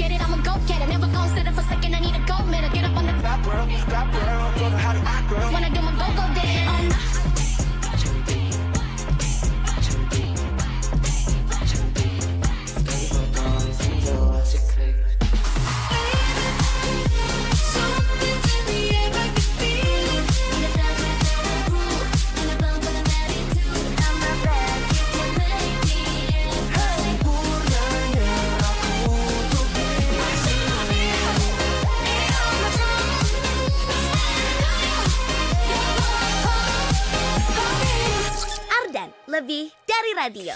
get it, I'ma go get it. Never gon' sit up for a second, I need a gold medal. Get up on the top world, don't know how to act, girl. Wanna do my go-go dance. Lebih dari radio.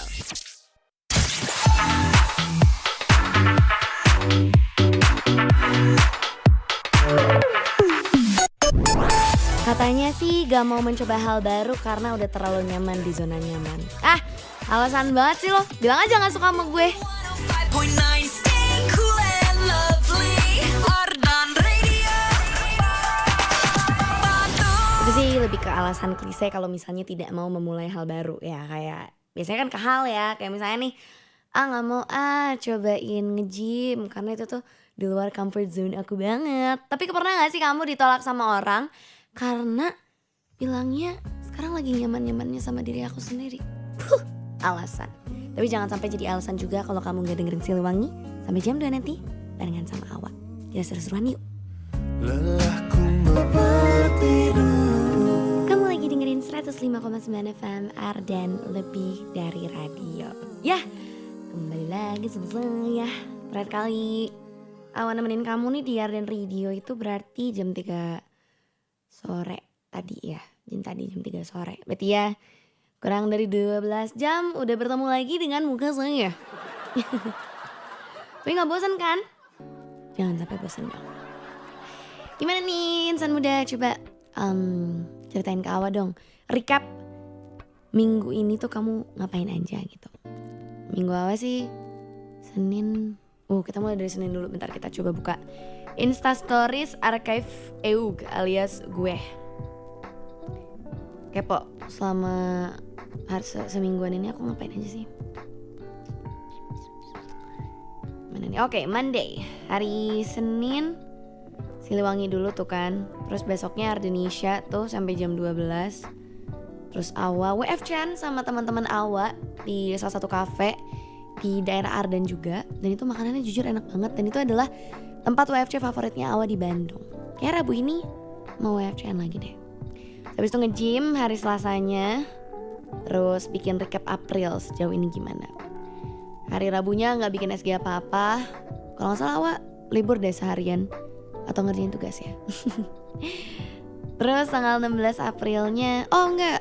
Katanya sih gak mau mencoba hal baru karena udah terlalu nyaman di zona nyaman. Alasan banget sih lo, bilang aja gak suka sama gue. Itu sih lebih ke alasan klise kalau misalnya tidak mau memulai hal baru ya. Kayak biasanya kan ke hal ya, kayak misalnya nih gak mau cobain nge-gym karena itu tuh di luar comfort zone aku banget. Tapi pernah gak sih kamu ditolak sama orang karena bilangnya sekarang lagi nyaman-nyamannya sama diri aku sendiri? Alasan. Tapi jangan sampai jadi alasan juga kalau kamu gak dengerin Siliwangi sampai jam 2 nanti barengan sama Awa. Kita seru-seruan yuk. Lelahku bertidur. Kamu lagi dengerin 105,9 FM Ardan Lebih Dari Radio. Ya, kembali lagi sama saya. Terakhir kali Awa nemenin kamu nih di Ardan Radio itu berarti jam 3 sore tadi ya. Jam 3 sore. Berarti ya kurang dari 12 jam udah bertemu lagi dengan muka saya. Tapi gak bosan kan? Jangan sampai bosan dong. Gimana nih insan muda, coba ceritain ke Awa dong. Recap minggu ini tuh kamu ngapain aja gitu. Minggu Awa sih Senin. Kita mulai dari Senin dulu. Bentar kita coba buka Insta Stories Archive Eug alias gue. Kepo, selama semingguan ini aku ngapain aja sih? Mana nih? Oke, Monday. Hari Senin Siliwangi dulu tuh kan. Terus besoknya Ardenisha tuh sampai jam 12. Terus Awa WFC sama teman-teman Awa di salah satu kafe di daerah Ardan juga. Dan itu makanannya jujur enak banget. Dan itu adalah tempat WFC favoritnya Awa di Bandung. Kayak Rabu ini mau WFC-an lagi deh. Habis itu nge-gym hari Selasanya. Terus bikin recap April sejauh ini gimana. Hari Rabunya gak bikin SG apa-apa. Kalau gak salah Awa libur deh seharian. Atau ngerjain tugas ya. Terus tanggal 16 Aprilnya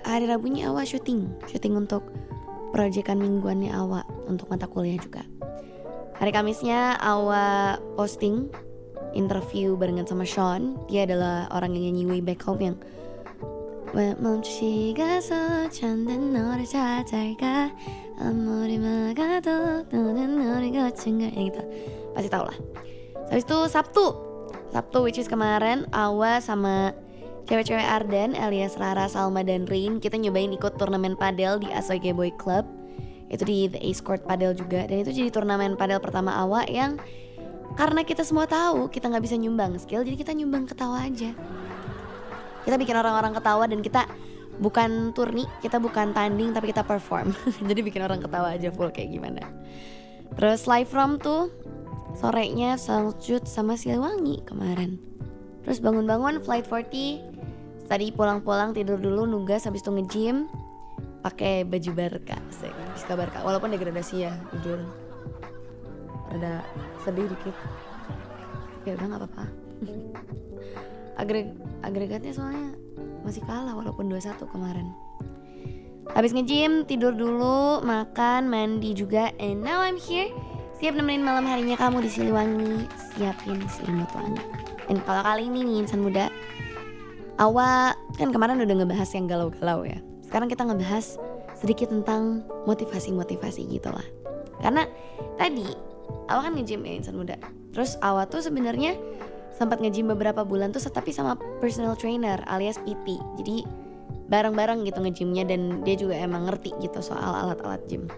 hari Rabunya Awa syuting untuk proyekan mingguannya Awa untuk mata kuliah juga. Hari Kamisnya Awa posting interview barengan sama Sean. Dia adalah orang yang nyanyi Way Back Home yang 멈추시 가서 찾는 너를 찾아가 아무리 막아도 너는 너를 거친가 gitu. Pasti tau lah. Habis itu Sabtu which is kemarin Awa sama cewek-cewek Ardan alias Rara, Salma, dan Rin kita nyobain ikut turnamen padel di Asoy Gay Boy Club. Itu di The Ace Court Padel juga. Dan itu jadi turnamen padel pertama Awa yang karena kita semua tahu kita gak bisa nyumbang skill, jadi kita nyumbang ketawa aja. Kita bikin orang-orang ketawa dan kita bukan turni, kita bukan tanding tapi kita perform. Jadi bikin orang ketawa aja full kayak gimana. Terus live from tuh sorenya shoot sama Siliwangi kemarin. Terus bangun-bangun flight 40. Tadi pulang-pulang tidur dulu nugas habis itu nge-gym. Pakai baju Barca, Biska Barca. Walaupun degradasi ya, jujur. Rada sedih dikit. Ya udah enggak apa-apa. Agregatnya soalnya masih kalah walaupun 2-1 kemarin. Habis nge-gym, tidur dulu, makan, mandi juga. And now I'm here. Siap nemenin malam harinya kamu di Siliwangi. Siapin selimut wangi. Dan kalau kali ini nih insan muda, Awa kan kemarin udah ngebahas yang galau-galau ya. Sekarang kita ngebahas sedikit tentang motivasi-motivasi gitu lah. Karena tadi Awa kan nge-gym ya insan muda. Terus Awa tuh sebenarnya sempat nge-gym beberapa bulan tuh tapi sama personal trainer alias PT. Jadi bareng-bareng gitu nge-gymnya dan dia juga emang ngerti gitu soal alat-alat gym.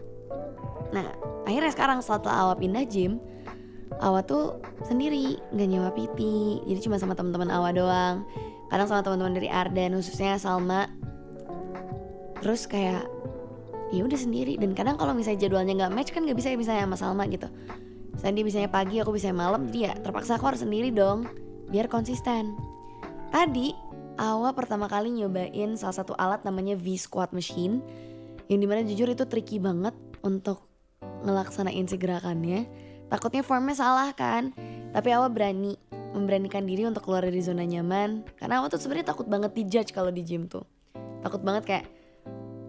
Nah akhirnya sekarang setelah Awa pindah gym, Awa tuh sendiri, nggak nyewa PT, jadi cuma sama teman-teman Awa doang. Kadang sama teman-teman dari Ardan, khususnya Salma. Terus kayak ya udah sendiri, dan kadang kalau misalnya jadwalnya nggak match kan nggak bisa ya misalnya sama Salma gitu. Misalnya dia bisanya pagi, aku bisanya malam, jadi ya terpaksa aku harus sendiri dong biar konsisten. Tadi Awa pertama kali nyobain salah satu alat namanya V-Squat Machine, yang dimana jujur itu tricky banget untuk ngelaksanain si gerakannya. Takutnya formnya salah kan, tapi Awa memberanikan diri untuk keluar dari zona nyaman. Karena Awa tuh sebenarnya takut banget dijudge kalau di gym tuh. Takut banget kayak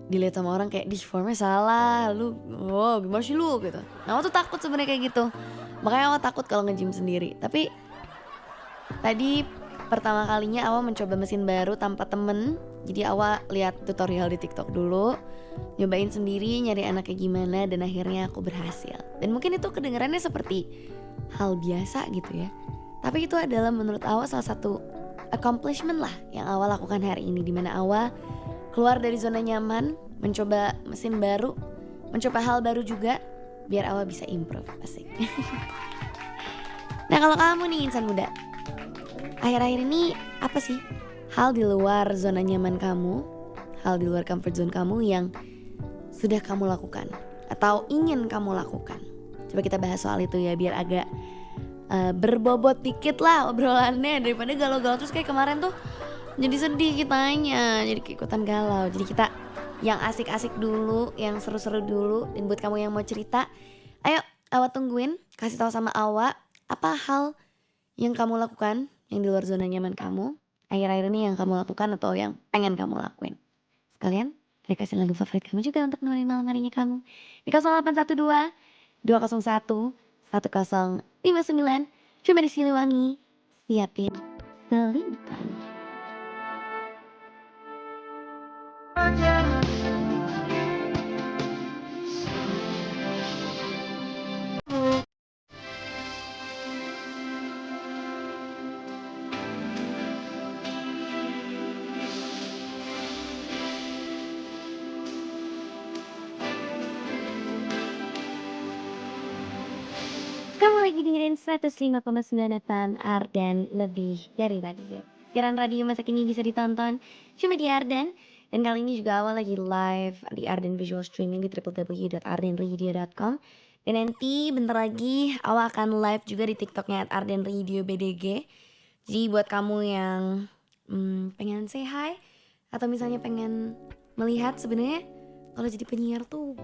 dilihat sama orang kayak, "Di formnya salah, lu, oh gimana sih lu," gitu. Nah, Awa tuh takut sebenarnya kayak gitu. Makanya Awa takut kalau nge-gym sendiri. Tapi tadi pertama kalinya Awa mencoba mesin baru tanpa temen. Jadi Awa lihat tutorial di TikTok dulu, nyobain sendiri, nyari anaknya gimana, dan akhirnya aku berhasil. Dan mungkin itu kedengarannya seperti hal biasa gitu ya, tapi itu adalah menurut Awa salah satu accomplishment lah yang Awa lakukan hari ini, dimana Awa keluar dari zona nyaman, mencoba mesin baru, mencoba hal baru juga, biar Awa bisa improve. Asik. Nah, kalau kamu nih insan muda, akhir-akhir ini apa sih hal di luar zona nyaman kamu, hal di luar comfort zone kamu yang sudah kamu lakukan atau ingin kamu lakukan? Coba kita bahas soal itu ya, biar agak berbobot dikit lah obrolannya, daripada galau-galau terus kayak kemarin tuh jadi sedih kitanya, jadi keikutan galau. Jadi kita yang asik-asik dulu, yang seru-seru dulu. Dan buat kamu yang mau cerita, ayo Awa tungguin, kasih tahu sama Awa apa hal yang kamu lakukan yang di luar zona nyaman kamu akhir-akhir ini, yang kamu lakukan atau yang pengen kamu lakuin. Sekalian requestin lagu favorit kamu juga untuk nemenin malam harinya kamu di 0812 201 1059. Cuma di Siliwangi, siapin selipkan. Kamu lagi dengerin 105,9 FM Ardan, lebih dari radio. Siaran radio masa kini bisa ditonton cuma di Ardan. Dan kali ini juga Awa lagi live di Ardan Visual Streaming di www.ardenradio.com. Dan nanti bentar lagi Awa akan live juga di TikToknya @ardenradio_bdg. Jadi buat kamu yang pengen say hi, atau misalnya pengen melihat sebenarnya kalau jadi penyiar tuh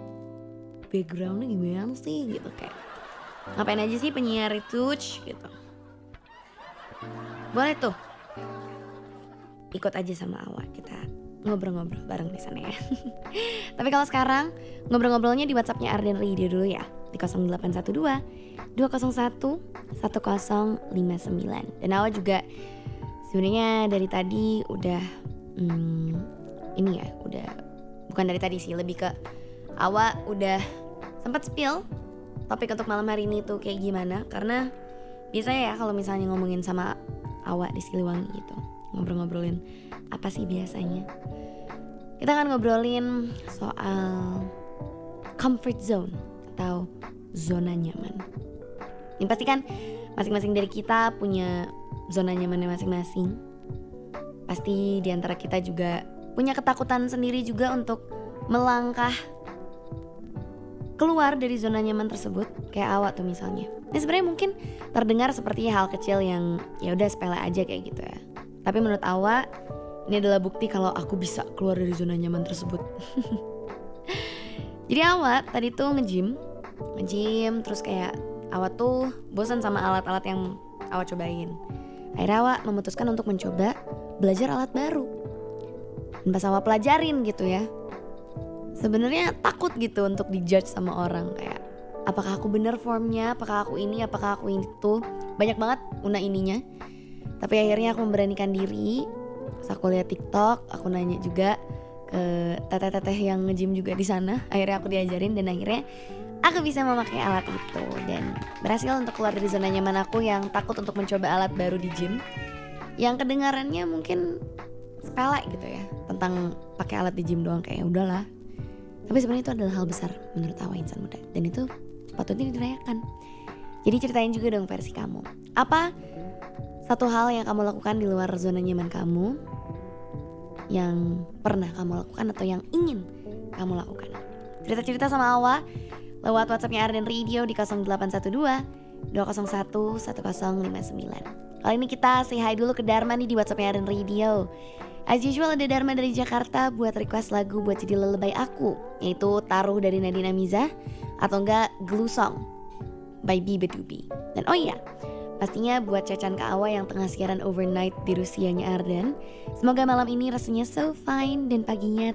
backgroundnya gimana sih gitu, kayak ngapain aja sih penyiar itu gitu. Boleh tuh ikut aja sama Awa, kita ngobrol-ngobrol bareng di sana ya. Tapi kalau sekarang ngobrol-ngobrolnya di WhatsAppnya Arden Radio dulu ya, di 0812 201 1059. Dan Awa juga sebenarnya dari tadi udah ini ya, udah bukan dari tadi sih, lebih ke Awa udah sempat spill topik untuk malam hari ini tuh kayak gimana. Karena biasanya ya kalau misalnya ngomongin sama Awa di Siliwangi gitu, ngobrol-ngobrolin apa sih biasanya, kita akan ngobrolin soal comfort zone atau zona nyaman. Yang pasti kan masing-masing dari kita punya zona nyamannya masing-masing. Pasti di antara kita juga punya ketakutan sendiri juga untuk melangkah keluar dari zona nyaman tersebut. Kayak Awa tuh misalnya. Ini sebenarnya mungkin terdengar seperti hal kecil yang ya udah sepele aja kayak gitu ya. Tapi menurut Awa ini adalah bukti kalau aku bisa keluar dari zona nyaman tersebut. Jadi Awa tadi tuh nge-gym terus kayak Awa tuh bosan sama alat-alat yang Awa cobain. Akhirnya Awa memutuskan untuk mencoba belajar alat baru. Dan pas Awa pelajarin gitu ya, sebenarnya takut gitu untuk dijudge sama orang, kayak apakah aku bener formnya, apakah aku ini, apakah aku itu. Banyak banget ininya. Tapi akhirnya aku memberanikan diri. Pas aku lihat TikTok, aku nanya juga ke teteh-teteh yang nge-gym juga di sana. Akhirnya aku diajarin dan akhirnya aku bisa memakai alat itu dan berhasil untuk keluar dari zona nyaman aku yang takut untuk mencoba alat baru di gym. Yang kedengarannya mungkin sepele gitu ya, tentang pakai alat di gym doang, kayak udahlah. Tapi sebenarnya itu adalah hal besar menurut Awa insan muda, dan itu sepatutnya dirayakan. Jadi ceritain juga dong versi kamu. Apa satu hal yang kamu lakukan di luar zona nyaman kamu, yang pernah kamu lakukan atau yang ingin kamu lakukan? Cerita-cerita sama Awa lewat WhatsAppnya Arden Radio di 0812 201 1059. Kali ini kita say hi dulu ke Dharma nih di WhatsAppnya Arden Radio. As usual ada Dharma dari Jakarta buat request lagu buat jadi lelebay aku, yaitu Taruh dari Nadine Amizah atau enggak Glue Song by Biba Dubi. Dan oh iya, pastinya buat Cacan Kak Awa yang tengah siaran overnight di Rusianya Arden, semoga malam ini rasanya so fine dan paginya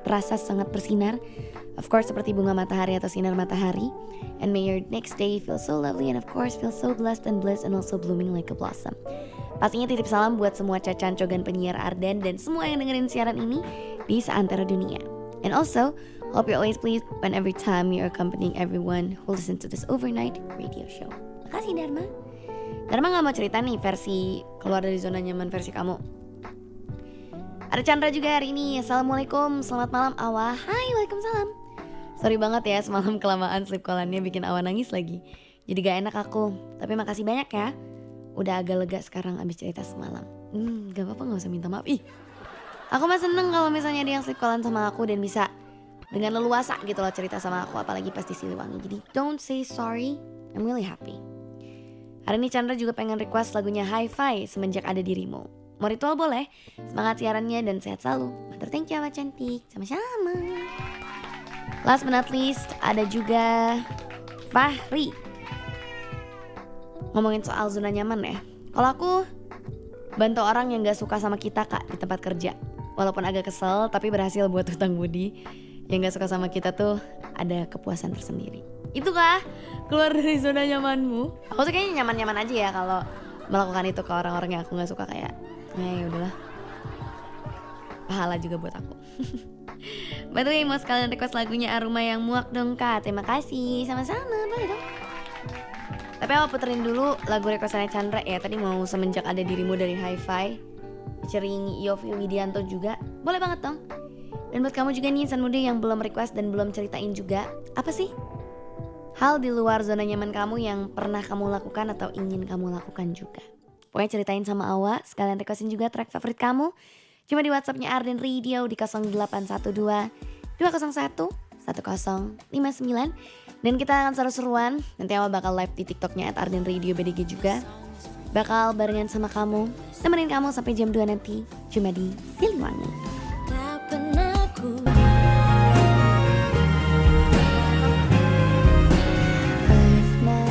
terasa sangat bersinar. Of course seperti bunga matahari atau sinar matahari. And may your next day feel so lovely and of course feel so blessed and also blooming like a blossom. Pastinya titip salam buat semua Cacan Cogan penyiar Arden dan semua yang dengerin siaran ini di seantero dunia. And also, hope you're always pleased when every time you're accompanying everyone who listen to this overnight radio show. Makasih Dharma. Dharma gak mau cerita nih versi keluar dari zona nyaman versi kamu. Ada Chandra juga hari ini. Assalamualaikum, selamat malam Awa. Hai, waalaikumsalam. Sorry banget ya semalam kelamaan sleep callannya bikin Awa nangis lagi. Jadi gak enak aku. Tapi makasih banyak ya. Udah agak lega sekarang abis cerita semalam. Gak apa-apa, gak usah minta maaf. Aku mah seneng kalau misalnya ada yang sleep callan sama aku dan bisa dengan leluasa gitu loh cerita sama aku. Apalagi pas di Siliwangi. Jadi don't say sorry, I'm really happy. Hari ini Chandra juga pengen request lagunya Hi-Fi Semenjak Ada Dirimu. Mau ritual boleh? Semangat siarannya dan sehat selalu. Matur thank you Awa cantik. Sama-sama. Last but not least ada juga Fahri. Ngomongin soal zona nyaman ya. Kalau aku bantu orang yang gak suka sama kita kak di tempat kerja. Walaupun agak kesel tapi berhasil buat hutang budi. Yang gak suka sama kita tuh ada kepuasan tersendiri. Itu kah keluar dari zona nyamanmu? Aku tuh kayaknya nyaman-nyaman aja ya kalau melakukan itu ke orang-orang yang aku gak suka. Kayak ya udahlah, pahala juga buat aku. By the way, mau sekalian request lagunya Aruma yang muak dong kak. Terima kasih, sama-sama, boleh dong. Tapi aku puterin dulu lagu requestannya Chandra ya. Tadi mau Semenjak Ada Dirimu dari Hi-Fi featuring Yovie Widianto juga. Boleh banget dong. Dan buat kamu juga nih insan muda yang belum request dan belum ceritain juga, apa sih hal di luar zona nyaman kamu yang pernah kamu lakukan atau ingin kamu lakukan juga? Pokoknya ceritain sama Awa, sekalian requestin juga track favorit kamu. Cuma di WhatsAppnya Arden Radio di 0812 201 1059. Dan kita akan seru-seruan. Nanti Awa bakal live di TikToknya @Arden Radio BDG juga. Bakal barengan sama kamu, temenin kamu sampai jam 2 nanti. Cuma di Siliwangi. Tak pernah ku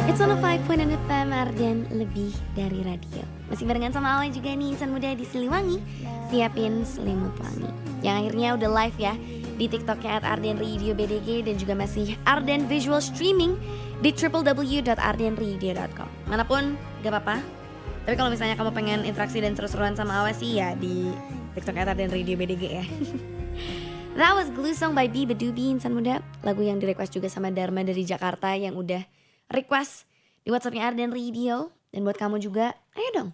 It's on a 5.9 FM Arden, lebih dari radio. Masih barengan sama Awa juga nih, insan muda di Siliwangi. Siapin selimut wangi. Yang akhirnya udah live ya di TikToknya @Arden Radio BDG. Dan juga masih Arden Visual Streaming di www.ardenradio.com. Manapun gak apa-apa. Tapi kalau misalnya kamu pengen interaksi dan seru-seruan sama Awa sih ya di TikToknya @Arden Radio BDG ya. That was Glue Song by Biba Dubi, insan muda. Lagu yang di request juga sama Dharma dari Jakarta yang udah request di WhatsAppnya Arden Radio. Dan buat kamu juga, ayo dong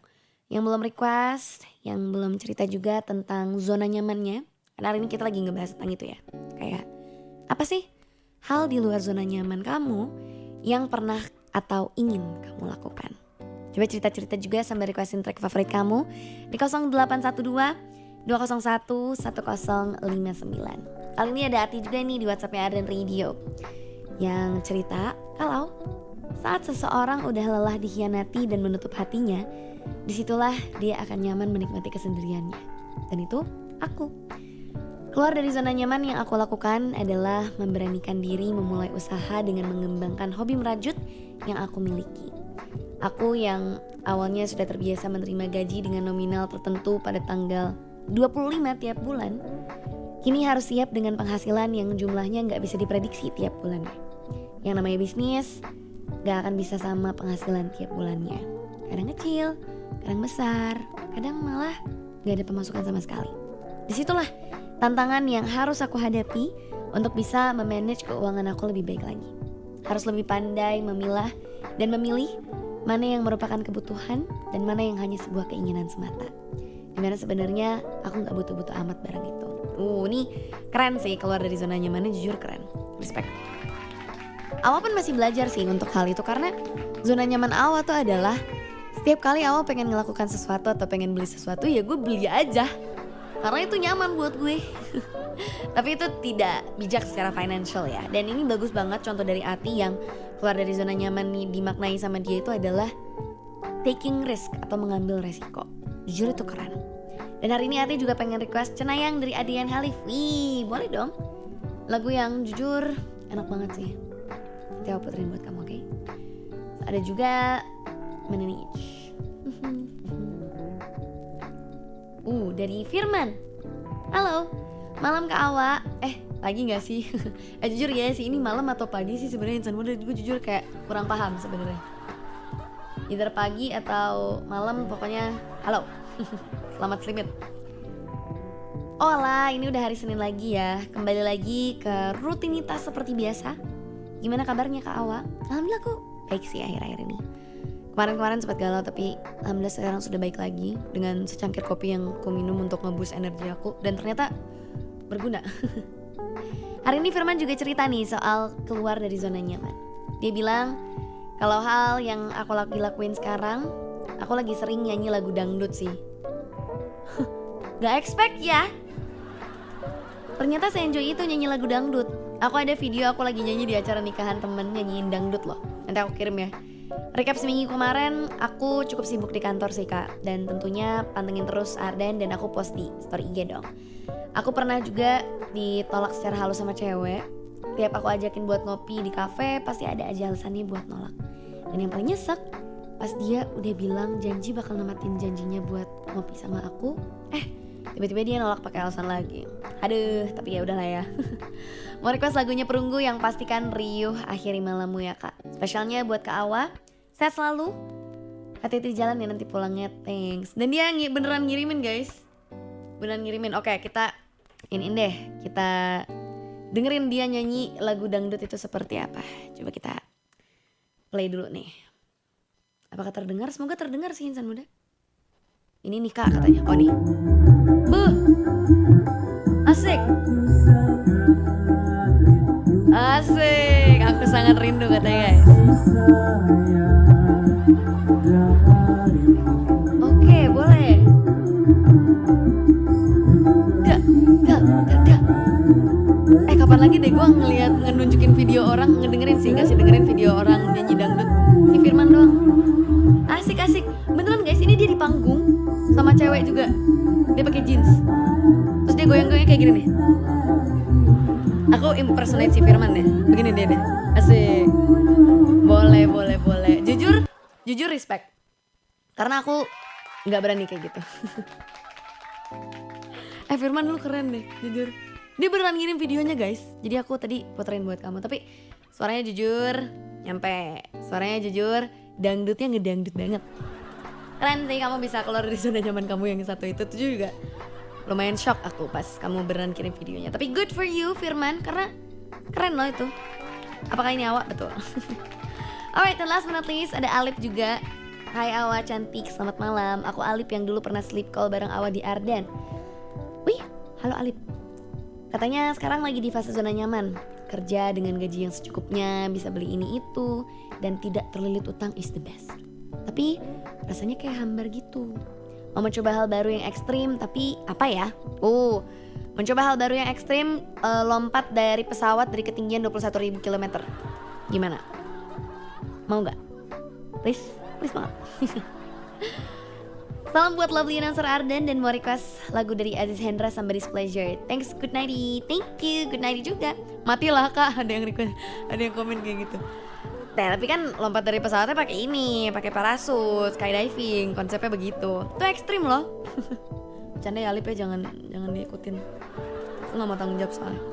yang belum request, yang belum cerita juga tentang zona nyamannya. Karena hari ini kita lagi ngebahas tentang itu ya. Kayak apa sih hal di luar zona nyaman kamu yang pernah atau ingin kamu lakukan? Coba cerita-cerita juga sambil requestin track favorit kamu di 0812 201 1059. Kali ini ada Ati juga nih di WhatsAppnya Arden Radio yang cerita kalau saat seseorang udah lelah dikhianati dan menutup hatinya, disitulah dia akan nyaman menikmati kesendiriannya. Dan itu aku. Keluar dari zona nyaman yang aku lakukan adalah memberanikan diri memulai usaha dengan mengembangkan hobi merajut yang aku miliki. Aku yang awalnya sudah terbiasa menerima gaji dengan nominal tertentu pada tanggal 25 tiap bulan, kini harus siap dengan penghasilan yang jumlahnya gak bisa diprediksi tiap bulannya. Yang namanya bisnis gak akan bisa sama penghasilan tiap bulannya. Kadang kecil, kadang besar, kadang malah gak ada pemasukan sama sekali. Disitulah tantangan yang harus aku hadapi untuk bisa memanage keuangan aku lebih baik lagi. Harus lebih pandai memilah dan memilih mana yang merupakan kebutuhan dan mana yang hanya sebuah keinginan semata. Dimana sebenarnya aku gak butuh-butuh amat barang itu. Ini keren sih, keluar dari zona nyamannya, jujur keren. Respect. Awa pun masih belajar sih untuk hal itu, karena zona nyaman Awa tuh adalah setiap kali Awa pengen melakukan sesuatu atau pengen beli sesuatu, ya gue beli aja karena itu nyaman buat gue. Tapi itu tidak bijak secara financial ya. Dan ini bagus banget contoh dari Ati yang keluar dari zona nyaman nih, dimaknai sama dia itu adalah taking risk atau mengambil resiko. Jujur itu keren. Dan hari ini Ati juga pengen request Cenayang dari Adrian Halif. Wih, boleh dong. Lagu yang jujur enak banget sih. Nanti aku puterin buat kamu, oke? Ada juga Menenich. Dari Firman. Halo, malam ke Awa. Pagi gak sih? Jujur ya sih, ini malam atau pagi sih sebenarnya insan muda. Gue jujur kayak kurang paham sebenarnya. Either pagi atau malam, pokoknya halo. Selamat sleep. Oh alah, ini udah hari Senin lagi ya. Kembali lagi ke rutinitas seperti biasa. Gimana kabarnya Kak Awa? Alhamdulillah aku baik sih akhir-akhir ini. Kemarin sempat galau, tapi alhamdulillah sekarang sudah baik lagi dengan secangkir kopi yang aku minum untuk nge-boost energi aku, dan ternyata berguna. Hari ini Firman juga cerita nih soal keluar dari zona nyaman. Dia bilang kalau hal yang aku lakuin sekarang, aku lagi sering nyanyi lagu dangdut sih. Gak expect ya. Ternyata se-enjoy itu nyanyi lagu dangdut. Aku ada video aku lagi nyanyi di acara nikahan temen nyanyiin dangdut loh. Nanti aku kirim ya. Recap seminggu kemarin, aku cukup sibuk di kantor sih kak. Dan tentunya pantengin terus Ardan dan aku post di story IG dong. Aku pernah juga ditolak secara halus sama cewek. Tiap aku ajakin buat ngopi di kafe, pasti ada aja alasannya buat nolak. Dan yang paling nyesek, pas dia udah bilang janji bakal nematin janjinya buat ngopi sama aku, tiba-tiba dia nolak pakai alasan lagi. Aduh, tapi ya udahlah ya. Mau request lagunya Perunggu yang pastikan riuh akhiri malammu ya kak. Spesialnya buat Kak Awa. Sehat selalu. Hati-hati jalan ya nanti pulangnya, thanks. Dan dia beneran ngirimin guys. Beneran ngirimin. Oke, kita iniin deh. Kita dengerin dia nyanyi lagu dangdut itu seperti apa. Coba kita play dulu nih. Apakah terdengar? Semoga terdengar sih insan muda. Ini nih kak katanya. Oh nih. Buh. Asik. Asik. Aku sangat rindu katanya guys. Oke, boleh. Kapan lagi deh gue nunjukin video orang, ngedengerin sih, nggak sih dengerin video orang nyanyi dangdut. Si Firman doang. Asik. Beneran guys, ini dia di panggung sama cewek juga. Dia pakai jeans. Terus dia goyang-goyang kayak gini nih. Aku impersonate si Firman deh. Begini dia deh. Asik. Boleh. Jujur respect. Karena aku nggak berani kayak gitu. Firman lu keren deh, jujur. Dia beneran ngirim videonya guys. Jadi aku tadi puterin buat kamu. Tapi suaranya jujur nyampe. Suaranya jujur, dangdutnya ngedangdut banget. Keren sih kamu bisa keluar dari zona nyaman kamu yang satu itu. Itu juga lumayan shock aku pas kamu beneran kirim videonya. Tapi good for you Firman, karena keren loh itu. Apakah ini Awa? Betul. Alright, and last but not least ada Alip juga. Hai Awa cantik, selamat malam. Aku Alip yang dulu pernah sleep call bareng Awa di Ardan. Wih, halo Alip. Katanya sekarang lagi di fase zona nyaman. Kerja dengan gaji yang secukupnya, bisa beli ini itu, dan tidak terlilit utang is the best. Tapi rasanya kayak hambar gitu. Mau mencoba hal baru yang ekstrim, tapi apa ya? Mencoba hal baru yang ekstrim, lompat dari pesawat dari ketinggian 21.000 km. Gimana? Mau gak? Please banget. Salam buat lovely announcer Ardan dan mau request lagu dari Aziz Hendra Somebody's Pleasure. Thanks, good nighty. Thank you, good nighty juga. Matilah kak, ada yang request, ada yang komen kayak gitu. Tapi kan lompat dari pesawatnya pakai ini, pakai parasut, skydiving, konsepnya begitu. Itu ekstrim loh. Bercanda ya Alip ya, jangan diikutin. Aku gak mau tanggung jawab soalnya.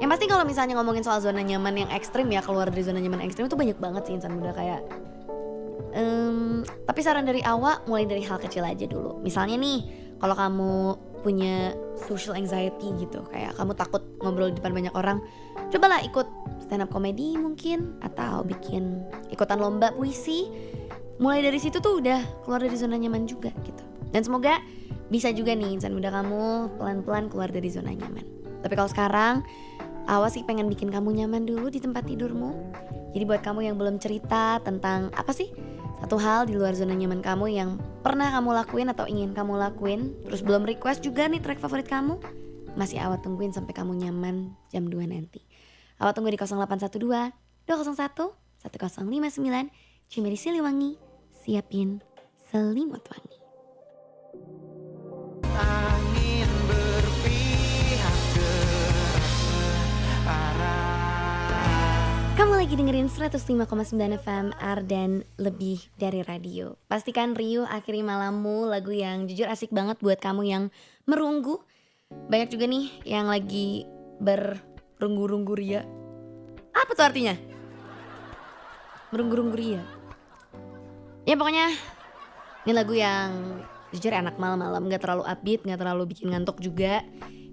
Yang pasti kalau misalnya ngomongin soal zona nyaman yang ekstrim ya, keluar dari zona nyaman ekstrim itu banyak banget sih insan muda kayak. Tapi saran dari Awa mulai dari hal kecil aja dulu. Misalnya nih, kalau kamu punya social anxiety gitu, kayak kamu takut ngobrol di depan banyak orang, cobalah ikut stand up comedy mungkin, atau bikin ikutan lomba puisi. Mulai dari situ tuh udah keluar dari zona nyaman juga gitu. Dan semoga bisa juga nih insan muda kamu pelan-pelan keluar dari zona nyaman. Tapi kalau sekarang Awa sih pengen bikin kamu nyaman dulu di tempat tidurmu. Jadi buat kamu yang belum cerita tentang apa sih satu hal di luar zona nyaman kamu yang pernah kamu lakuin atau ingin kamu lakuin, terus belum request juga nih track favorit kamu, masih Awa tungguin sampai kamu nyaman jam 2 nanti. Awa tunggu di 0812 201 1059. Cimeri Siliwangi, siapin selimut wangi. Angin berpihak derasnya arah. Kamu lagi dengerin 105,9 FM Ardan lebih dari radio. Pastikan Rio akhiri malammu, lagu yang jujur asik banget buat kamu yang merunggu. Banyak juga nih yang lagi berunggu-runggu ria. Apa tuh artinya? Merunggu-runggu ria. Ya pokoknya ini lagu yang jujur enak malam-malam, gak terlalu upbeat, gak terlalu bikin ngantuk juga.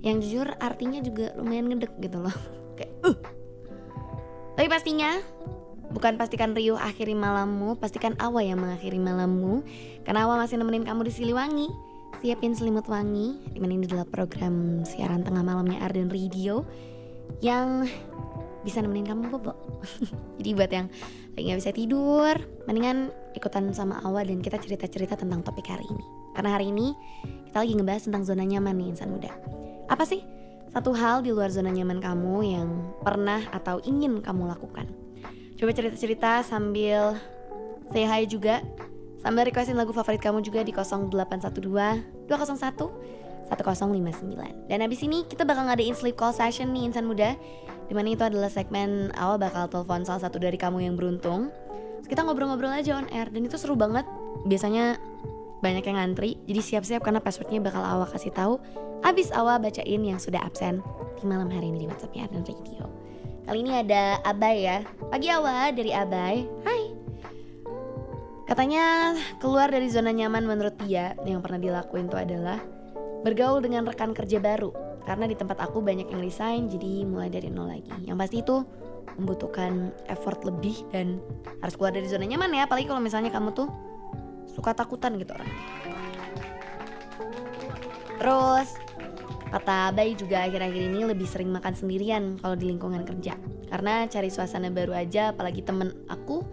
Yang jujur artinya juga lumayan ngedek gitu loh. Kayak Tapi pastinya bukan pastikan Rio akhiri malammu, pastikan Awa yang mengakhiri malammu. Karena Awa masih nemenin kamu di Siliwangi. Siapin selimut wangi. Dimana ini adalah program siaran tengah malamnya Ardan Radio yang bisa nemenin kamu bobo. Jadi buat yang lagi gak bisa tidur, mendingan ikutan sama Awa dan kita cerita-cerita tentang topik hari ini. Karena hari ini kita lagi ngebahas tentang zona nyaman nih insan muda. Apa sih satu hal di luar zona nyaman kamu yang pernah atau ingin kamu lakukan? Coba cerita-cerita sambil say hi juga, sambil requestin lagu favorit kamu juga di 0812 201 1059. Dan abis ini kita bakal ngadain sleep call session nih insan muda, dimana itu adalah segmen Awal bakal telepon salah satu dari kamu yang beruntung. Terus kita ngobrol-ngobrol aja on air dan itu seru banget. Biasanya banyak yang ngantri, jadi siap-siap karena passwordnya bakal Awa kasih tahu abis Awa bacain yang sudah absen di malam hari ini di WhatsAppnya Ardan Radio. Kali ini ada Abai ya. Pagi Awa dari Abai. Hai. Katanya keluar dari zona nyaman menurut dia yang pernah dilakuin itu adalah bergaul dengan rekan kerja baru. Karena di tempat aku banyak yang resign, jadi mulai dari nol lagi. Yang pasti itu membutuhkan effort lebih dan harus keluar dari zona nyaman ya. Apalagi kalau misalnya kamu tuh suka takutan gitu orang. Terus kata Bay juga akhir-akhir ini lebih sering makan sendirian kalau di lingkungan kerja. Karena cari suasana baru aja, apalagi temen aku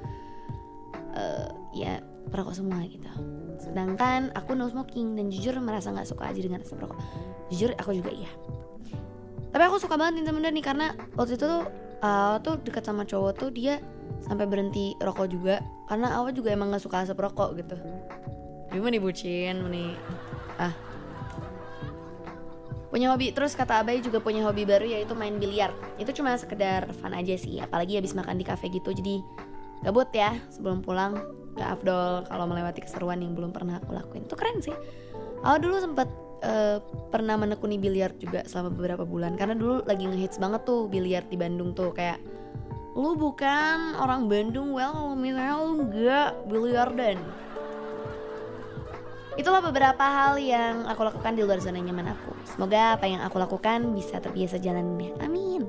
ya perokok semua gitu. Sedangkan aku no smoking dan jujur merasa gak suka aja dengan asap rokok. Jujur aku juga iya. Tapi aku suka banget temen-temen nih karena waktu itu tuh dekat sama cowok tuh dia sampai berhenti rokok juga karena awal juga emang gak suka asap rokok gitu. Gimana nih bucin nih punya hobi. Terus kata Abai juga punya hobi baru yaitu main biliar. Itu cuma sekedar fun aja sih, apalagi habis makan di cafe gitu. Jadi gabut ya sebelum pulang, gak afdol kalau melewati keseruan yang belum pernah aku lakuin. Itu keren sih. Awal dulu sempet pernah menekuni biliar juga selama beberapa bulan karena dulu lagi ngehits banget tuh biliar di Bandung tuh. Kayak lu bukan orang Bandung, well kalau misalnya lu enggak biliardan. Itulah beberapa hal yang aku lakukan di luar zona nyaman aku. Semoga apa yang aku lakukan bisa terbiasa jalaninnya. Amin.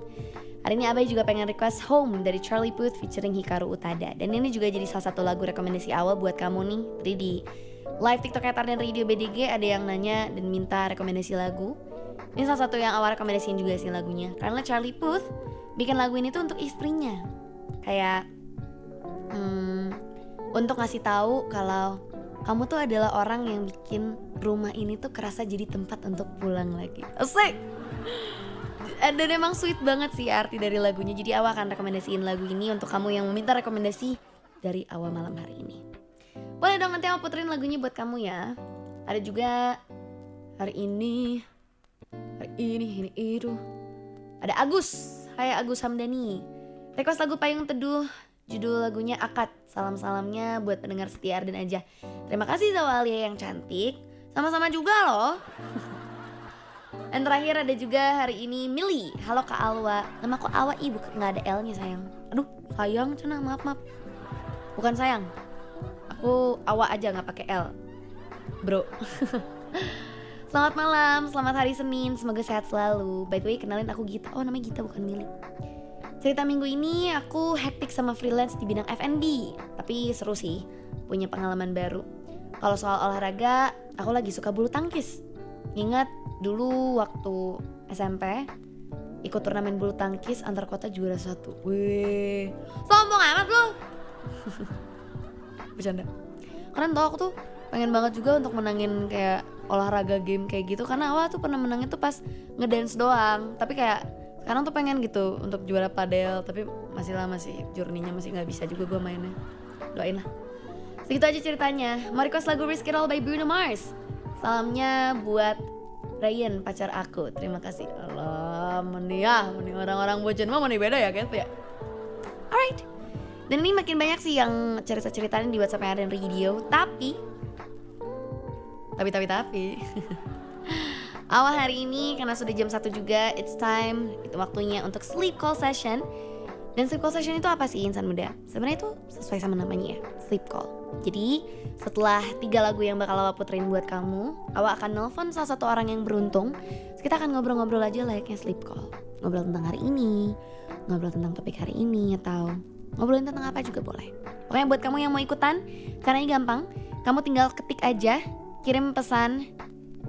Hari ini Abai juga pengen request Home dari Charlie Puth featuring Hikaru Utada. Dan ini juga jadi salah satu lagu rekomendasi awal buat kamu nih. Tadi di live TikTok Ardan Radio BDG ada yang nanya dan minta rekomendasi lagu. Ini salah satu yang awal rekomendasiin juga sih lagunya. Karena Charlie Puth bikin lagu ini tuh untuk istrinya. Kayak untuk ngasih tahu kalau kamu tuh adalah orang yang bikin rumah ini tuh kerasa jadi tempat untuk pulang lagi. Asik. Dan emang sweet banget sih arti dari lagunya. Jadi Awa akan rekomendasiin lagu ini untuk kamu yang meminta rekomendasi dari Awa malam hari ini. Boleh dong nanti Awa puterin lagunya buat kamu ya. Ada juga hari ini itu ada Agus. Hai Agus Hamdani. Request lagu Payung Teduh. Judul lagunya Akad. Salam-salamnya buat pendengar setia Ardan aja. Terima kasih Zawalia yang cantik. Sama-sama juga loh. Dan terakhir ada juga hari ini Mili. Halo Kak Alwa. Nama aku Awa, ibu gak ada L nya sayang. Aduh sayang cina, maaf. Bukan sayang, aku Awa aja gak pakai L bro. Selamat malam, selamat hari Senin. Semoga sehat selalu. By the way kenalin aku Gita. Oh namanya Gita bukan Mili. Cerita minggu ini aku hektik sama freelance di bidang F&B. Tapi seru sih, punya pengalaman baru. Kalau soal olahraga, aku lagi suka bulu tangkis. Ingat dulu waktu SMP, ikut turnamen bulu tangkis antar kota juara 1. Wih, sombong amat lo. Bercanda. Karena tau aku tuh pengen banget juga untuk menangin kayak olahraga game kayak gitu, karena awal tuh pernah menangin tuh pas ngedance doang. Tapi kayak sekarang tuh pengen gitu untuk juara padel, tapi masih lama sih, journey-nya masih nggak bisa juga gue mainnya. Doain lah. Segitu aja ceritanya. Mau request lagu Risk It All by Bruno Mars. Salamnya buat Ryan, pacar aku. Terima kasih. Alah, meni orang-orang bojan mah meni beda ya guys ya. Alright. Dan ini makin banyak sih yang cerita-ceritanya di WhatsApp Arden Radio. Tapi awal hari ini karena sudah jam 1 juga, it's time, itu waktunya untuk sleep call session. Dan sleep call session itu apa sih insan muda? Sebenarnya itu sesuai sama namanya ya, sleep call. Jadi setelah 3 lagu yang bakal Awa puterin buat kamu, Awa akan nelfon salah satu orang yang beruntung. Terus kita akan ngobrol-ngobrol aja layaknya sleep call. Ngobrol tentang hari ini, ngobrol tentang topik hari ini, atau ngobrolin tentang apa juga boleh. Pokoknya buat kamu yang mau ikutan, caranya gampang. Kamu tinggal ketik aja, kirim pesan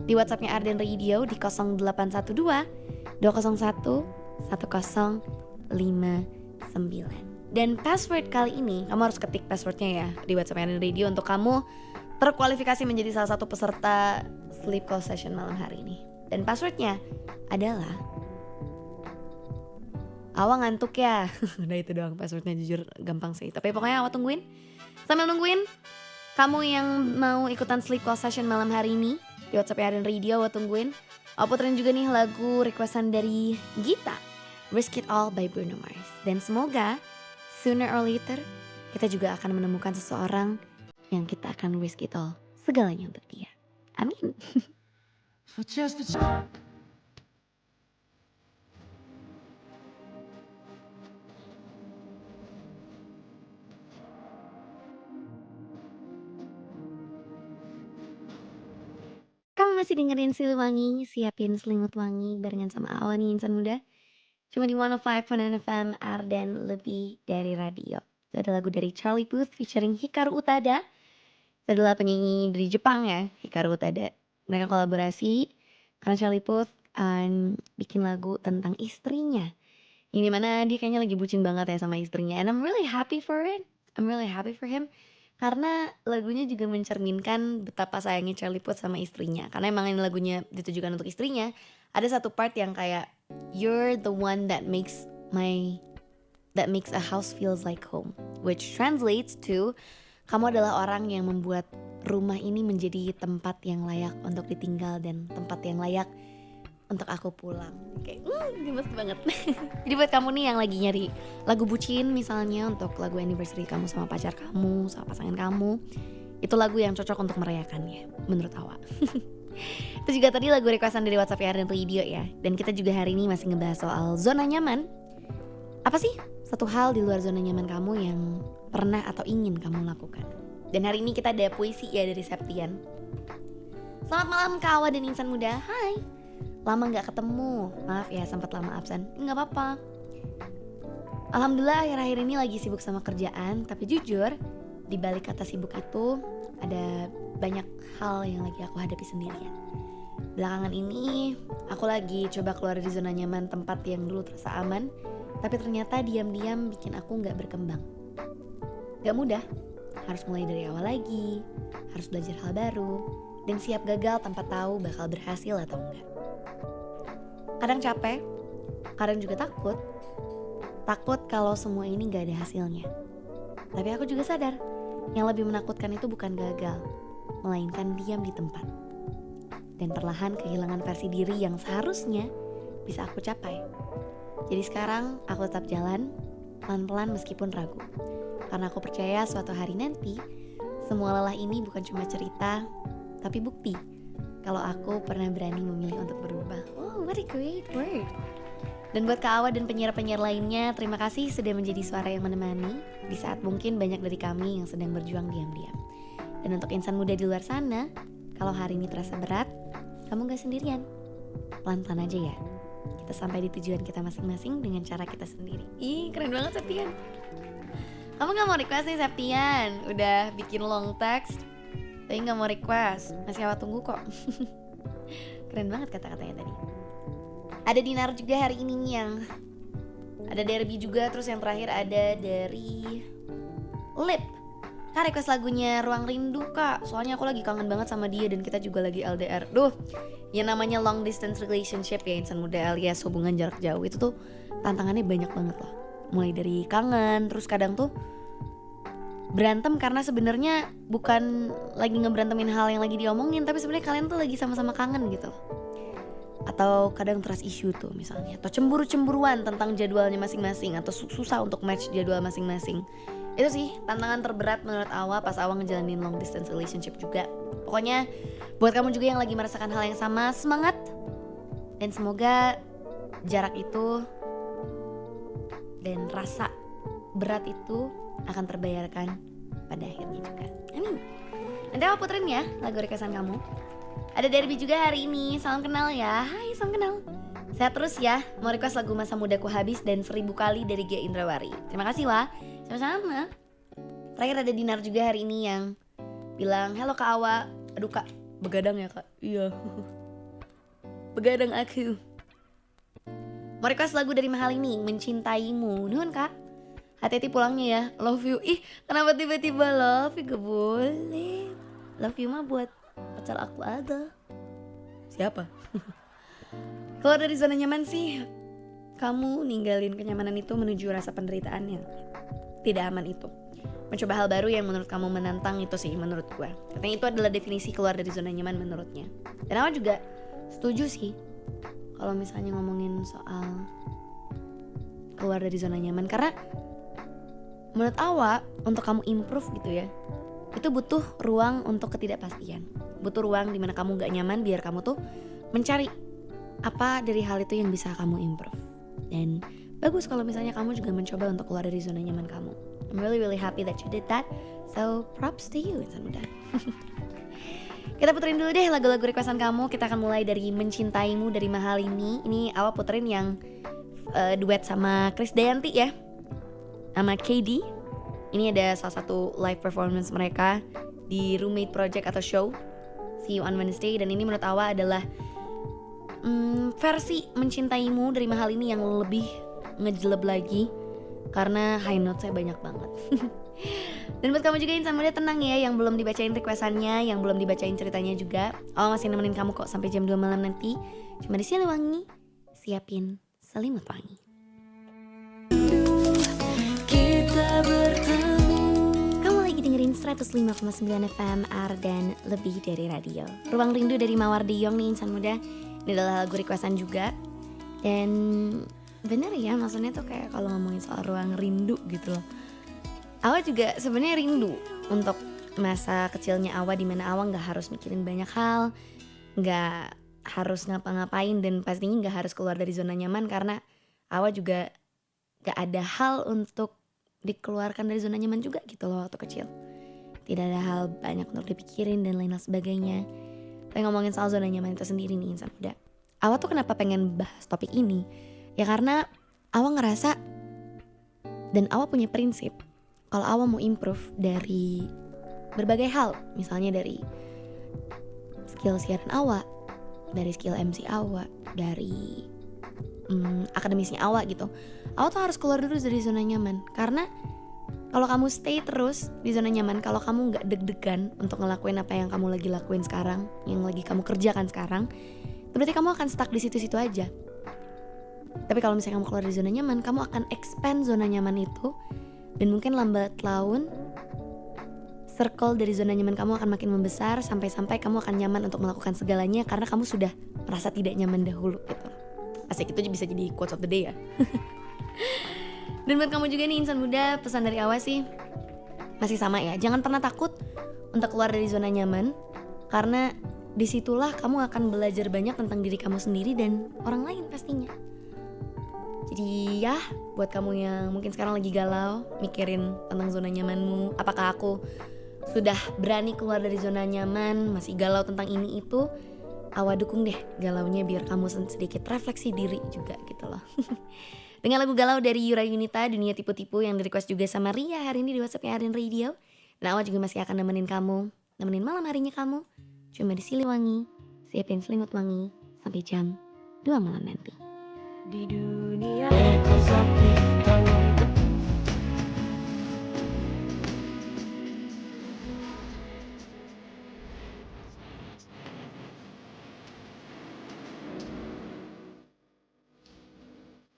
di WhatsAppnya Arden Radio di 0812 201 1059. Dan password kali ini kamu harus ketik passwordnya ya di WhatsApp Arden Radio untuk kamu terkualifikasi menjadi salah satu peserta sleep call session malam hari ini. Dan passwordnya adalah Awa ngantuk ya. Udah itu doang passwordnya, jujur gampang sih. Tapi pokoknya Awa tungguin. Sambil nungguin kamu yang mau ikutan sleep call session malam hari ini di WhatsApp Arden Radio, Awa tungguin. Awa puterin juga nih lagu requestan dari Gita, Risk It All by Bruno Mars. Dan semoga sooner or later kita juga akan menemukan seseorang yang kita akan risk it all segalanya untuk dia. Amin. For just a Kamu masih dengerin Siliwangi, siapin selimut wangi barengan sama Awa nih insan muda. Cuma di 105.9 FM Arden, lebih dari radio. Itu ada lagu dari Charlie Puth featuring Hikaru Utada. Itu adalah penyanyi dari Jepang ya, Hikaru Utada. Mereka kolaborasi karena Charlie Puth bikin lagu tentang istrinya. Yang dimana dia kayaknya lagi bucin banget ya sama istrinya. And I'm really happy for it. I'm really happy for him. Karena lagunya juga mencerminkan betapa sayangnya Charlie Puth sama istrinya. Karena emang ini lagunya ditujukan untuk istrinya. Ada satu part yang kayak, you're the one that makes a house feels like home. Which translates to, kamu adalah orang yang membuat rumah ini menjadi tempat yang layak untuk ditinggal dan tempat yang layak untuk aku pulang. Kayak gemes banget. Jadi buat kamu nih yang lagi nyari lagu bucin misalnya untuk lagu anniversary kamu sama pacar kamu, sama pasangan kamu, itu lagu yang cocok untuk merayakannya menurut Awa. Itu juga tadi lagu requestan dari WhatsApp Arden Radio ya. Dan kita juga hari ini masih ngebahas soal zona nyaman. Apa sih satu hal di luar zona nyaman kamu yang pernah atau ingin kamu lakukan? Dan hari ini kita ada puisi ya dari Septian. Selamat malam Kak Awa dan insan muda. Hai. Lama gak ketemu, maaf ya sempat lama absen. Gak apa-apa. Alhamdulillah akhir-akhir ini lagi sibuk sama kerjaan. Tapi jujur, di balik kata sibuk itu ada banyak hal yang lagi aku hadapi sendirian. Belakangan ini aku lagi coba keluar dari zona nyaman tempat yang dulu terasa aman, tapi ternyata diam-diam bikin aku gak berkembang. Gak mudah, harus mulai dari awal lagi, harus belajar hal baru, dan siap gagal tanpa tahu bakal berhasil atau enggak. Kadang capek, kadang juga takut kalau semua ini gak ada hasilnya. Tapi aku juga sadar, yang lebih menakutkan itu bukan gagal, melainkan diam di tempat. Dan perlahan kehilangan versi diri yang seharusnya bisa aku capai. Jadi sekarang aku tetap jalan, pelan-pelan meskipun ragu. Karena aku percaya suatu hari nanti, semua lelah ini bukan cuma cerita, tapi bukti kalau aku pernah berani memilih untuk berubah. Oh, what a great word. Dan buat Kak Awa dan penyiar-penyiar lainnya, terima kasih sudah menjadi suara yang menemani di saat mungkin banyak dari kami yang sedang berjuang diam-diam. Dan untuk insan muda di luar sana, kalau hari ini terasa berat, kamu gak sendirian. Pelan-pelan aja ya. Kita sampai di tujuan kita masing-masing dengan cara kita sendiri. Ih, keren banget Septian. Kamu gak mau request nih Septian? Udah bikin long text tapi gak mau request, masih Awa tunggu kok. Keren banget kata-katanya tadi. Ada dinar juga hari ini nih, yang ada Derby juga. Terus yang terakhir ada dari Lip. Kak request lagunya Ruang Rindu kak, soalnya aku lagi kangen banget sama dia dan kita juga lagi LDR. Duh, yang namanya long distance relationship ya insan muda alias hubungan jarak jauh itu tuh tantangannya banyak banget loh. Mulai dari kangen, terus kadang tuh berantem karena sebenarnya bukan lagi ngeberantemin hal yang lagi diomongin, tapi sebenarnya kalian tuh lagi sama-sama kangen gitu loh. Atau kadang trust issue tuh misalnya, atau cemburu-cemburuan tentang jadwalnya masing-masing, atau susah untuk match jadwal masing-masing. Itu sih tantangan terberat menurut Awa pas Awa ngejalanin long distance relationship juga. Pokoknya buat kamu juga yang lagi merasakan hal yang sama, semangat. Dan semoga jarak itu dan rasa berat itu akan terbayarkan pada akhirnya juga. Amin. Nanti Awa puterin ya lagu requestan kamu. Ada Derby juga hari ini, salam kenal ya. Hai, salam kenal. Sehat terus ya. Mau request lagu Masa Mudaku Habis dan 1000 Kali dari Gia Indrawari. Terima kasih Wah. Sama-sama. Terakhir ada Dinar juga hari ini yang bilang, "Halo Kak Awa." Aduh Kak, begadang ya Kak? Iya. Begadang aku. Mau request lagu dari Mahal ini, Mencintaimu. Nuhun Kak. Hati-hati pulangnya ya. Love you. Ih, kenapa tiba-tiba love you? Gak boleh. Love you mah buat pacar aku ada. Siapa? Keluar dari zona nyaman sih, kamu ninggalin kenyamanan itu menuju rasa penderitaan yang tidak aman itu. Mencoba hal baru yang menurut kamu menantang itu sih menurut gue. Katanya itu adalah definisi keluar dari zona nyaman menurutnya. Dan aku juga setuju sih kalau misalnya ngomongin soal keluar dari zona nyaman. Karena menurut Awa untuk kamu improve gitu ya, itu butuh ruang untuk ketidakpastian. Butuh ruang dimana kamu gak nyaman biar kamu tuh mencari apa dari hal itu yang bisa kamu improve. Dan bagus kalau misalnya kamu juga mencoba untuk keluar dari zona nyaman kamu. I'm really happy that you did that. So props to you insan muda. Kita puterin dulu deh lagu-lagu requestan kamu. Kita akan mulai dari Mencintaimu dari Mahal ini. Ini Awa puterin yang duet sama Krisdayanti ya, sama KD. Ini ada salah satu live performance mereka di Roommate Project atau show See You on Wednesday. Dan ini menurut Awa adalah versi Mencintaimu dari Mahal ini yang lebih ngejeleb lagi karena high note saya banyak banget. Dan buat kamu juga insan muda, tenang ya yang belum dibacain requestannya, yang belum dibacain ceritanya juga. Oh, masih nemenin kamu kok sampai jam 2 malam nanti. Cuma di Siliwangi siapin selimut wangi. Kita bertemu. Kamu lagi dengerin 105,9 FM dan lebih dari radio. Ruang Rindu dari Mawar Diyong nih insan muda. Ini adalah lagu requestan juga. Dan bener ya, maksudnya tuh kayak kalau ngomongin soal ruang rindu gitu loh, Awa juga sebenarnya rindu untuk masa kecilnya Awa, dimana Awa gak harus mikirin banyak hal, gak harus ngapa-ngapain, dan pastinya gak harus keluar dari zona nyaman. Karena Awa juga gak ada hal untuk dikeluarkan dari zona nyaman juga gitu loh waktu kecil. Tidak ada hal banyak untuk dipikirin dan lain sebagainya. Tapi ngomongin soal zona nyaman itu sendiri nih insan muda, Awa tuh kenapa pengen bahas topik ini? Ya karena Awa ngerasa dan Awa punya prinsip kalau Awa mau improve dari berbagai hal. Misalnya dari skill siaran Awa, dari skill MC Awa, dari akademisnya Awa gitu. Awa tuh harus keluar dulu dari zona nyaman. Karena kalau kamu stay terus di zona nyaman, kalau kamu gak deg-degan untuk ngelakuin apa yang kamu lagi lakuin sekarang, yang lagi kamu kerjakan sekarang, berarti kamu akan stuck di situ-situ aja. Tapi kalau misalnya kamu keluar dari zona nyaman, kamu akan expand zona nyaman itu. Dan mungkin lambat laun circle dari zona nyaman kamu akan makin membesar, sampai-sampai kamu akan nyaman untuk melakukan segalanya karena kamu sudah merasa tidak nyaman dahulu gitu. Asik, itu bisa jadi quotes of the day ya. Dan buat kamu juga nih insan muda, pesan dari Awa sih masih sama ya, jangan pernah takut untuk keluar dari zona nyaman. Karena disitulah kamu akan belajar banyak tentang diri kamu sendiri dan orang lain pastinya. Jadi ya, buat kamu yang mungkin sekarang lagi galau, mikirin tentang zona nyamanmu, apakah aku sudah berani keluar dari zona nyaman, masih galau tentang ini itu, Awa dukung deh galaunya biar kamu sedikit refleksi diri juga gitu loh. Dengan lagu galau dari Yura Yunita, Dunia Tipu-Tipu, yang di request juga sama Ria hari ini di WhatsAppnya Arin Radio. Dan Awa juga masih akan nemenin kamu, nemenin malam harinya kamu, cuma di Siliwangi, siapin selimut wangi, sampai jam 2 malam nanti. di dunia. Because of kita.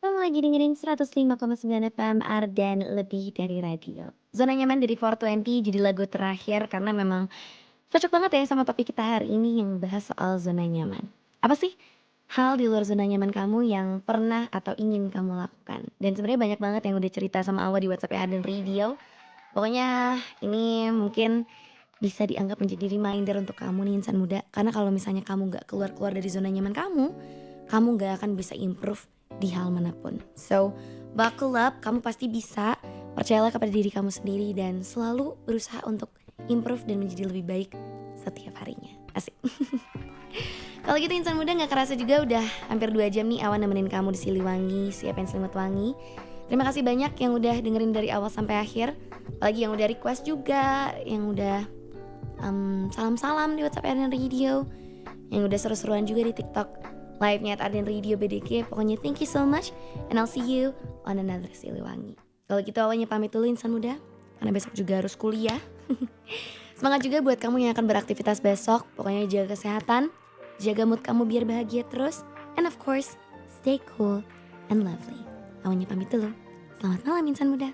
Kamu lagi dengerin 105,9 FM Ardan Lebih Dari Radio. Zona Nyaman dari 420 jadi lagu terakhir karena memang cocok banget ya sama topik kita hari ini yang bahas soal zona nyaman. Apa sih hal di luar zona nyaman kamu yang pernah atau ingin kamu lakukan? Dan sebenarnya banyak banget yang udah cerita sama Awa di WhatsApp Ardan Radio. Pokoknya ini mungkin bisa dianggap menjadi reminder untuk kamu nih insan muda. Karena kalau misalnya kamu gak keluar-keluar dari zona nyaman kamu gak akan bisa improve di hal manapun. So, buckle up, kamu pasti bisa. Percayalah kepada diri kamu sendiri dan selalu berusaha untuk improve dan menjadi lebih baik setiap harinya. Asik. Kalau gitu insan muda gak kerasa juga udah hampir 2 jam nih Awan nemenin kamu di Siliwangi, siapin selimut wangi. Terima kasih banyak yang udah dengerin dari awal sampai akhir. Apalagi yang udah request juga, yang udah salam-salam di WhatsApp Ardan Radio, yang udah seru-seruan juga di TikTok live-nya Ardan Radio BDG. Pokoknya thank you so much and I'll see you on another Siliwangi. Kalau gitu awalnya pamit dulu insan muda, karena besok juga harus kuliah. Semangat juga buat kamu yang akan beraktivitas besok. Pokoknya jaga kesehatan, jaga mood kamu biar bahagia terus, and of course stay cool and lovely. Awalnya pamit dulu. Selamat malam insan muda.